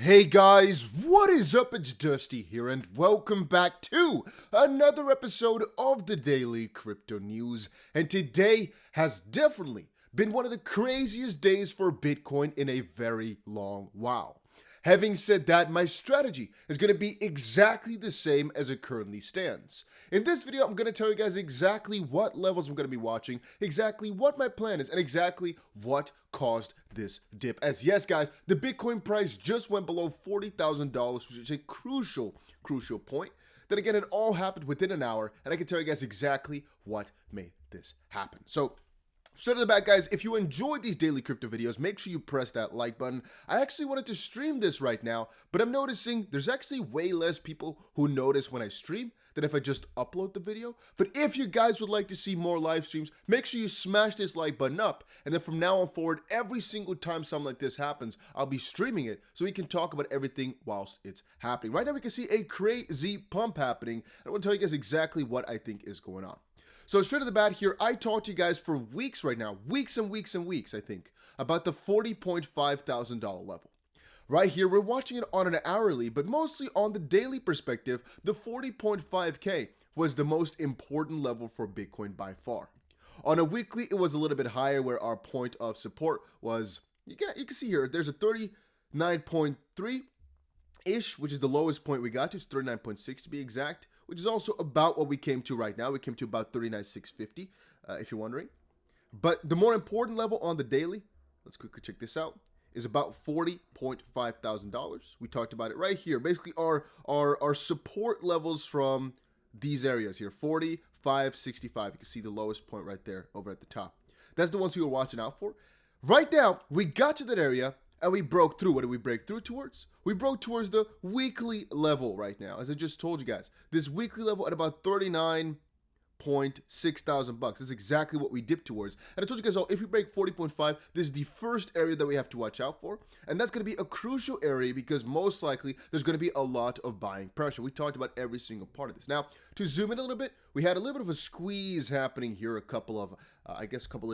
Hey guys, what is up? It's Dusty here, and welcome back to another episode of the Daily Crypto News. And today has definitely been one of the craziest days for Bitcoin in a very long while. Having said that, my strategy is going to be exactly the same as it currently stands. In this video, I'm going to tell you guys exactly what levels I'm going to be watching, exactly what my plan is, and exactly what caused this dip. As yes, guys, the Bitcoin price just went below $40,000, which is a crucial point. Then again, it all happened within an hour, and I can tell you guys exactly what made this happen. So, straight to the back, guys, if you enjoyed these daily crypto videos, make sure you press that like button. I actually wanted to stream this right now, but I'm noticing there's actually way less people who notice when I stream than if I just upload the video. But if you guys would like to see more live streams, make sure you smash this like button up. And then from now on forward, every single time something like this happens, I'll be streaming it so we can talk about everything whilst it's happening. Right now, we can see a crazy pump happening. I want to tell you guys exactly what I think is going on. So straight to the bat here, I talked to you guys for weeks right now, weeks and weeks and weeks, I think, about the $40.5 thousand level. Right here, we're watching it on an hourly, but mostly on the daily perspective, the 40.5K was the most important level for Bitcoin by far. On a weekly, it was a little bit higher where our point of support was, you can see here, there's a 39.3-ish, which is the lowest point we got to. It's 39.6 to be exact, which is also about what we came to right now. We came to about 39,650, if you're wondering. But the more important level on the daily, let's quickly check this out, is about $40.5 thousand. We talked about it right here. Basically, our support levels from these areas here, 45.65. You can see the lowest point right there over at the top. That's the ones we were watching out for. Right now, we got to that area, and we broke through. What did we break through towards? We broke towards the weekly level right now. As I just told you guys, this weekly level at about 39.6 thousand bucks. That's exactly what we dipped towards. And I told you guys, if we break 40.5, this is the first area that we have to watch out for. And that's going to be a crucial area because most likely there's going to be a lot of buying pressure. We talked about every single part of this. Now, to zoom in a little bit, we had a little bit of a squeeze happening here a couple of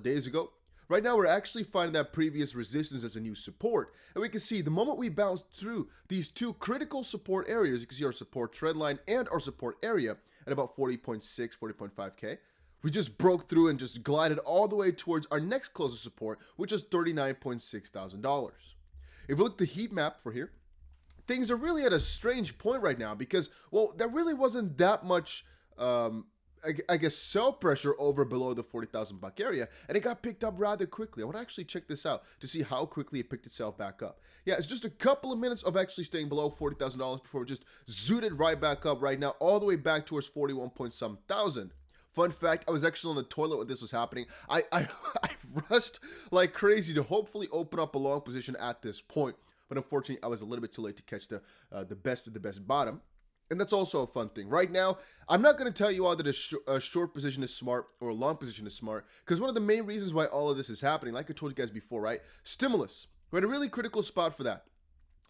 days ago. Right now, we're actually finding that previous resistance as a new support. And we can see the moment we bounced through these two critical support areas, you can see our support trend line and our support area at about 40.6, 40.5K. We just broke through and just glided all the way towards our next closest support, which is $39.6 thousand. If we look at the heat map for here, things are really at a strange point right now because, well, there really wasn't that much I guess sell pressure over below the 40,000 buck area, and it got picked up rather quickly. I want to actually check this out to see how quickly it picked itself back up. Yeah, it's just a couple of minutes of actually staying below $40,000 before it just zooted right back up right now, all the way back towards 41 point some thousand. Fun fact, I was actually on the toilet when this was happening. I rushed like crazy to hopefully open up a long position at this point, but unfortunately, I was a little bit too late to catch the best of the best bottom. And that's also a fun thing. Right now, I'm not going to tell you all that a short position is smart or a long position is smart, because one of the main reasons why all of this is happening, like I told you guys before, right? Stimulus. We're at a really critical spot for that.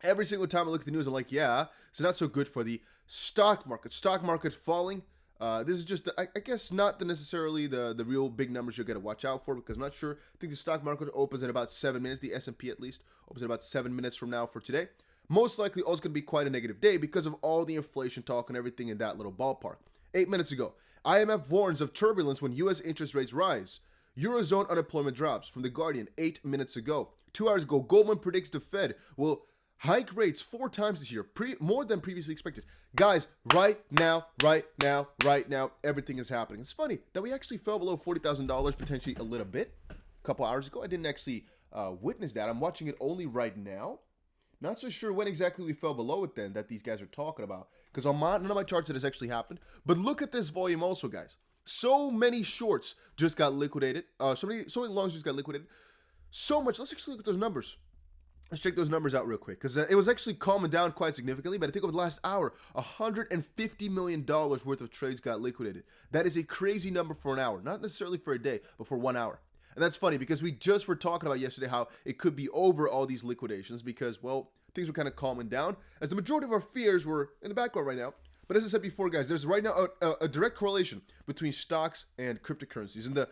Every single time I look at the news, I'm like, yeah, it's not so good for the stock market. Stock market falling. This is just, I guess, not necessarily the real big numbers you're going to watch out for, because I'm not sure. I think the stock market opens in about 7 minutes. The S&P at least opens in about 7 minutes from now for today. Most likely, it's going to be quite a negative day because of all the inflation talk and everything in that little ballpark. 8 minutes ago, IMF warns of turbulence when U.S. interest rates rise. Eurozone unemployment drops. From The Guardian, 8 minutes ago. 2 hours ago, Goldman predicts the Fed will hike rates 4 times this year, more than previously expected. Guys, right now, everything is happening. It's funny that we actually fell below $40,000 potentially a little bit a couple hours ago. I didn't actually witness that. I'm watching it only right now. Not so sure when exactly we fell below it then that these guys are talking about. Because on none of my charts that has actually happened. But look at this volume also, guys. So many shorts just got liquidated. So many longs just got liquidated. So much. Let's actually look at those numbers. Let's check those numbers out real quick. Because it was actually calming down quite significantly. But I think over the last hour, $150 million worth of trades got liquidated. That is a crazy number for an hour. Not necessarily for a day, but for 1 hour. And that's funny because we just were talking about yesterday how it could be over all these liquidations because, well, things were kind of calming down as the majority of our fears were in the background right now. But as I said before, guys, there's right now a direct correlation between stocks and cryptocurrencies. And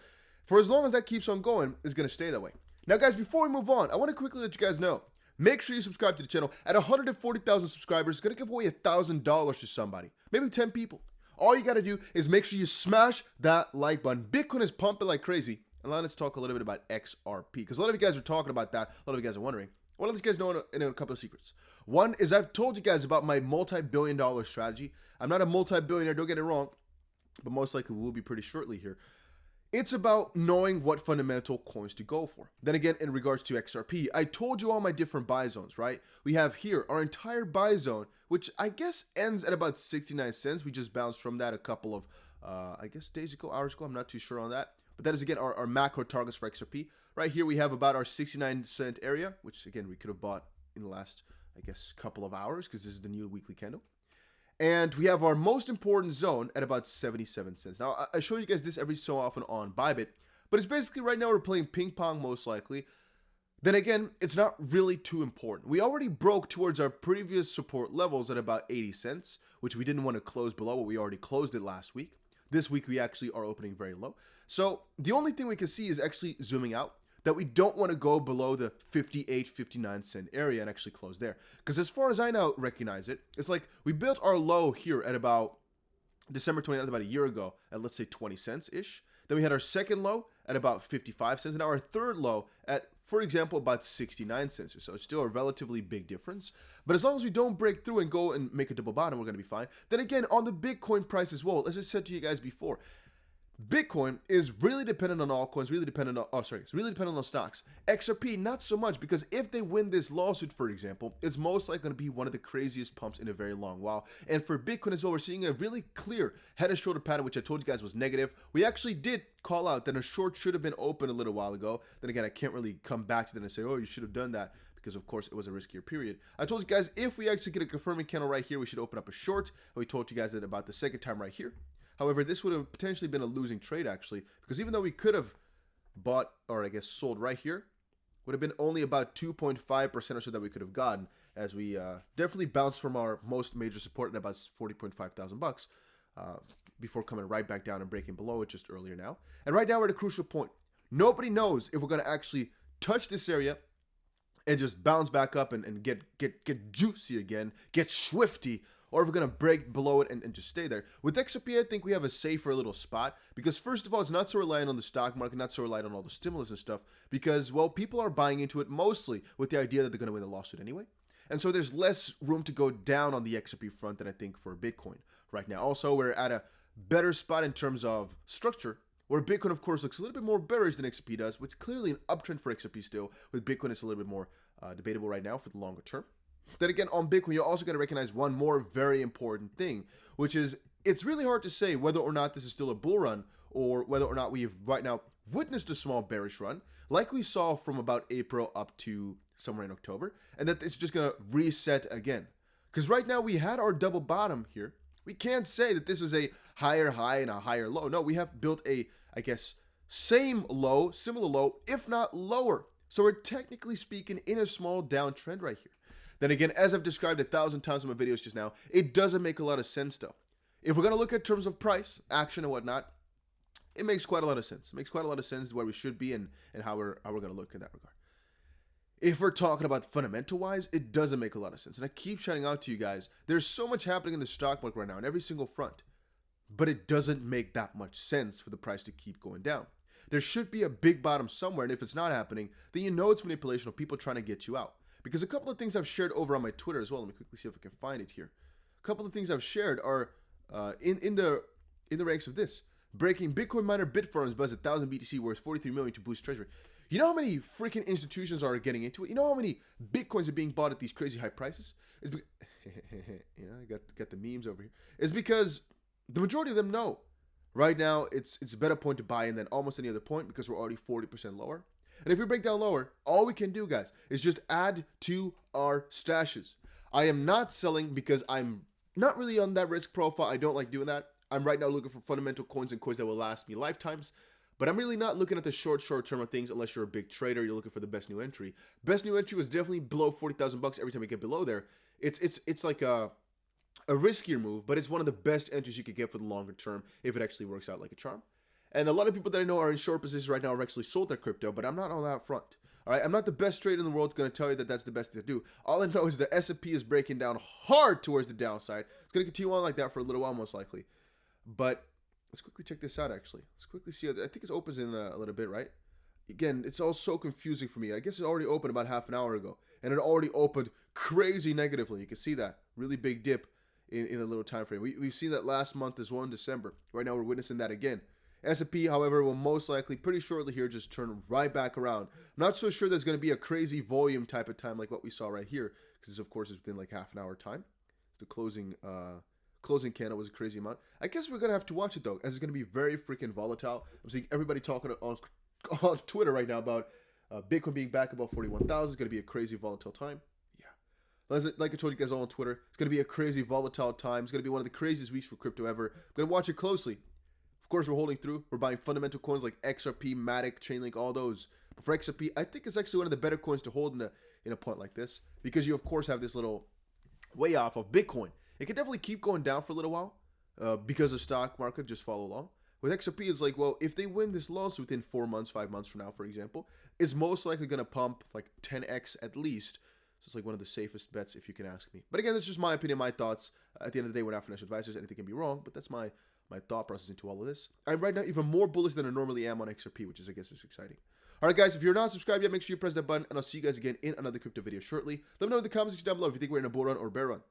for as long as that keeps on going, it's going to stay that way. Now, guys, before we move on, I want to quickly let you guys know Make sure you subscribe to the channel. At 140,000 subscribers, gonna give away $1,000 to somebody, maybe 10 people. All you gotta do is make sure you smash that like button. Bitcoin is pumping like crazy. And now let's talk a little bit about XRP, because a lot of you guys are talking about that. A lot of you guys are wondering. Well, let you guys know a couple of secrets. One is I've told you guys about my multi-billion-dollar strategy. I'm not a multi-billionaire, don't get it wrong, but most likely will be pretty shortly here. It's about knowing what fundamental coins to go for. Then again, in regards to XRP, I told you all my different buy zones, right? We have here our entire buy zone, which I guess ends at about 69 cents. We just bounced from that a couple of, I guess, days ago, hours ago. I'm not too sure on that. But that is, again, our macro targets for XRP. Right here, we have about our 69-cent area, which, again, we could have bought in the last, I guess, couple of hours, because this is the new weekly candle. And we have our most important zone at about 77 cents. Now, I show you guys this every so often on Bybit, but it's basically right now we're playing ping pong most likely. Then again, it's not really too important. We already broke towards our previous support levels at about 80 cents, which we didn't want to close below, but we already closed it last week. This week, we actually are opening very low. So the only thing we can see is actually zooming out, that we don't want to go below the 58, 59 cent area and actually close there. Because as far as I now recognize it, it's like we built our low here at about December 29th, about a year ago, at let's say 20 cents-ish. Then we had our second low at about 55 cents, and now our third low at, for example, about 69 cents or so. It's still a relatively big difference. But as long as we don't break through and go and make a double bottom, we're going to be fine. Then again, on the Bitcoin price as well, as I said to you guys before, Bitcoin is really dependent on altcoins, it's really dependent on stocks. XRP, not so much, because if they win this lawsuit, for example, it's most likely going to be one of the craziest pumps in a very long while. And for Bitcoin as well, we're seeing a really clear head and shoulder pattern, which I told you guys was negative. We actually did call out that a short should have been open a little while ago. Then again, I can't really come back to that and say, oh, you should have done that, because of course it was a riskier period. I told you guys, if we actually get a confirming candle right here, we should open up a short. And we told you guys that about the second time right here. However, this would have potentially been a losing trade, actually, because even though we could have bought, or I guess sold right here, would have been only about 2.5% or so that we could have gotten, as we definitely bounced from our most major support at about 40.5 thousand bucks before coming right back down and breaking below it just earlier now. And right now we're at a crucial point. Nobody knows if we're going to actually touch this area and just bounce back up and get juicy again, get swifty, or if we're going to break below it and just stay there. With XRP, I think we have a safer little spot, because first of all, it's not so reliant on the stock market, not so reliant on all the stimulus and stuff, because, well, people are buying into it mostly with the idea that they're going to win the lawsuit anyway. And so there's less room to go down on the XRP front than I think for Bitcoin right now. Also, we're at a better spot in terms of structure, where Bitcoin, of course, looks a little bit more bearish than XRP does, which is clearly an uptrend for XRP still. With Bitcoin, it's a little bit more debatable right now for the longer term. Then again, on Bitcoin, you're also going to recognize one more very important thing, which is it's really hard to say whether or not this is still a bull run, or whether or not we've right now witnessed a small bearish run, like we saw from about April up to somewhere in October, and that it's just going to reset again. Because right now we had our double bottom here. We can't say that this is a higher high and a higher low. No, we have built a, I guess, same low, similar low, if not lower. So we're technically speaking in a small downtrend right here. Then again, as I've described 1,000 times in my videos just now, it doesn't make a lot of sense though. If we're going to look at terms of price, action and whatnot, it makes quite a lot of sense. It makes quite a lot of sense where we should be and how we're going to look in that regard. If we're talking about fundamental wise, it doesn't make a lot of sense. And I keep shouting out to you guys, there's so much happening in the stock market right now in every single front, but it doesn't make that much sense for the price to keep going down. There should be a big bottom somewhere, and if it's not happening, then you know it's manipulation of people trying to get you out. Because a couple of things I've shared over on my Twitter as well, let me quickly see if I can find it here. A couple of things I've shared are in the ranks of this. Breaking Bitcoin miner Bitfarms buzz 1,000 BTC worth 43 million to boost treasury. You know how many freaking institutions are getting into it? You know how many Bitcoins are being bought at these crazy high prices? It's I got the memes over here. It's because the majority of them know. Right now, it's a better point to buy in than almost any other point, because we're already 40% lower. And if we break down lower, all we can do, guys, is just add to our stashes. I am not selling because I'm not really on that risk profile. I don't like doing that. I'm right now looking for fundamental coins and coins that will last me lifetimes. But I'm really not looking at the short term of things unless you're a big trader. You're looking for the best new entry. Best new entry was definitely below 40,000 bucks every time we get below there. It's like a riskier move, but it's one of the best entries you could get for the longer term if it actually works out like a charm. And a lot of people that I know are in short positions right now are actually sold their crypto, but I'm not on that front. All right, I'm not the best trader in the world going to tell you that that's the best thing to do. All I know is the S&P is breaking down hard towards the downside. It's going to continue on like that for a little while, most likely. But let's quickly check this out, actually. Let's quickly see. I think it opens in a little bit, right? Again, it's all so confusing for me. I guess it already opened about half an hour ago. And it already opened crazy negatively. You can see that. Really big dip in a little time frame. We've seen that last month as well in December. Right now, we're witnessing that again. S&P, however, will most likely pretty shortly here just turn right back around. I'm not so sure there's going to be a crazy volume type of time like what we saw right here, because this, of course, is within like half an hour time. It's the closing candle was a crazy amount. I guess we're going to have to watch it, though, as it's going to be very freaking volatile. I'm seeing everybody talking on Twitter right now about Bitcoin being back above 41,000. It's going to be a crazy volatile time. Yeah. Like I told you guys all on Twitter, it's going to be a crazy volatile time. It's going to be one of the craziest weeks for crypto ever. I'm going to watch it closely. Of course, we're holding through. We're buying fundamental coins like XRP, Matic, Chainlink, all those. But for XRP, I think it's actually one of the better coins to hold in a point like this, because you, of course, have this little way off of Bitcoin. It can definitely keep going down for a little while because the stock market just follow along. With XRP, it's like, well, if they win this lawsuit within 4 months, 5 months from now, for example, it's most likely going to pump like 10x at least. So it's like one of the safest bets, if you can ask me. But again, that's just my opinion, my thoughts. At the end of the day, we're not financial advisors. Anything can be wrong, but that's my thought process into all of this. I'm right now even more bullish than I normally am on XRP, which is, I guess, is exciting. All right, guys, if you're not subscribed yet, make sure you press that button, and I'll see you guys again in another crypto video shortly. Let me know in the comments section down below if you think we're in a bull run or bear run.